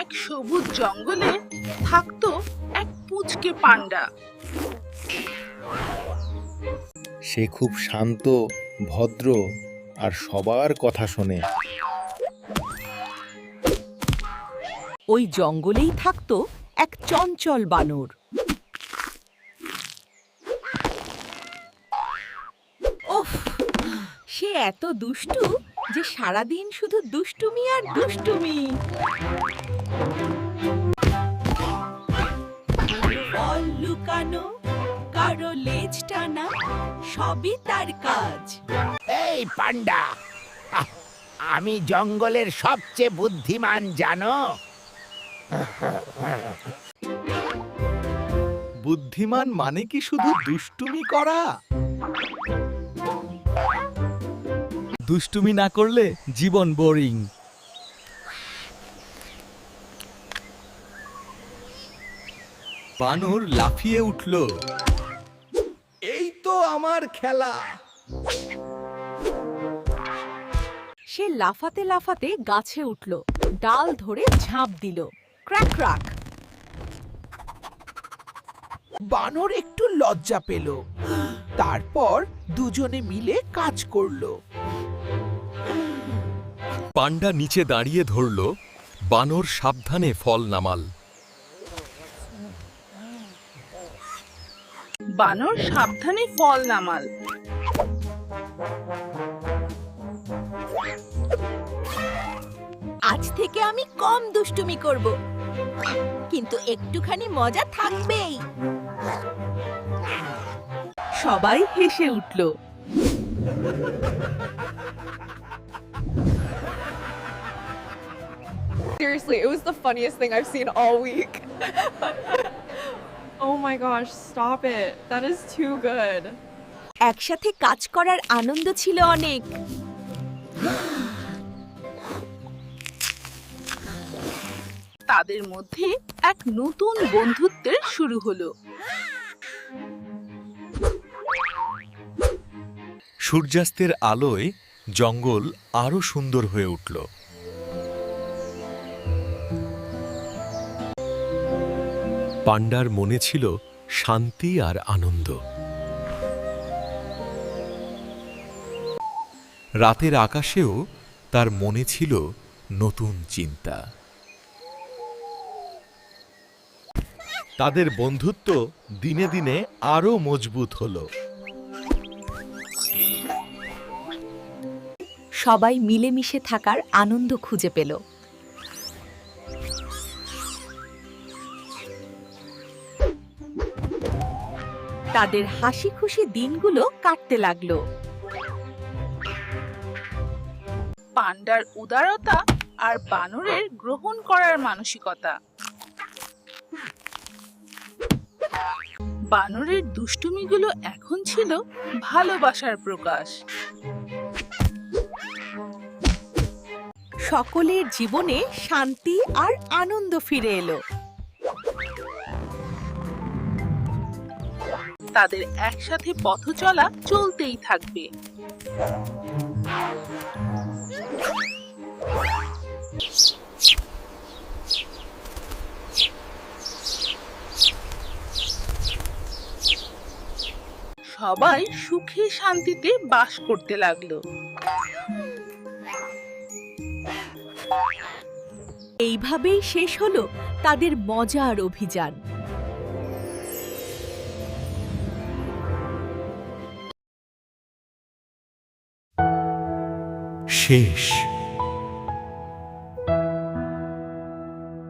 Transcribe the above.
এক সবুজ জঙ্গলে থাকতো এক পুচকে পান্ডা। সে খুব শান্ত, ভদ্র আর সবার কথা শোনে। ওই জঙ্গলেই থাকতো এক চঞ্চল বানর। ওফ, সে এত দুষ্টু যে সারাদিন শুধু দুষ্টুমি আর দুষ্টুমি। বল লুকানো, কারো লেজ টানা, সবই তার কাজ। এই পান্ডা, আমি জঙ্গলের সবচেয়ে বুদ্ধিমান জানো। বুদ্ধিমান মানে কি শুধু দুষ্টুমি করা? দুষ্টুমি না করলে জীবন বোরিং। বানর লাফিয়ে উঠল। এই তো আমার খেলা। সে লাফাতে লাফাতে গাছে উঠল, ডাল ধরে ঝাঁপ দিল। Crack crack. বানর একটু লজ্জা পেল, তারপর দুজনে মিলে কাজ করলো। পান্ডা নিচে দাঁড়িয়ে ধরল, বানর সাবধানে ফল নামাল। বানর সাবধানে ফল নামাল। আজ থেকে আমি কম দুষ্টুমি করব, কিন্তু একটুখানি মজা থাকবেই। সবাই হেসে উঠল। Seriously, it was the funniest thing I've seen all week. Oh my gosh, stop it. That is too good. একসাথে কাজ করার আনন্দ ছিল অনেক। তাদের মধ্যে এক নতুন বন্ধুত্বের শুরু হলো। সূর্যাস্তের আলোয় জঙ্গল আরো সুন্দর হয়ে উঠল। পান্ডার মনে ছিল শান্তি আর আনন্দ। রাতের আকাশেও তার মনে ছিল নতুন চিন্তা। তাদের বন্ধুত্ব দিনে দিনে আরো মজবুত হলো। সবাই মিলেমিশে থাকার আনন্দ খুঁজে পেল। তাদের হাসি খুশি দিনগুলো কাটতে লাগলো। পান্ডার উদারতা আর বানরের গ্রহণ করার মানসিকতা। বানরের দুষ্টুমিগুলো এখন ছিল ভালোবাসার প্রকাশ। সকলের জীবনে শান্তি আর আনন্দ ফিরে এলো। তাদের একসাথে পথ চলা চলতেই থাকবে। সবাই সুখে শান্তিতে বাস করতে লাগলো। এইভাবেই শেষ হলো তাদের মজার অভিযান। শেষ।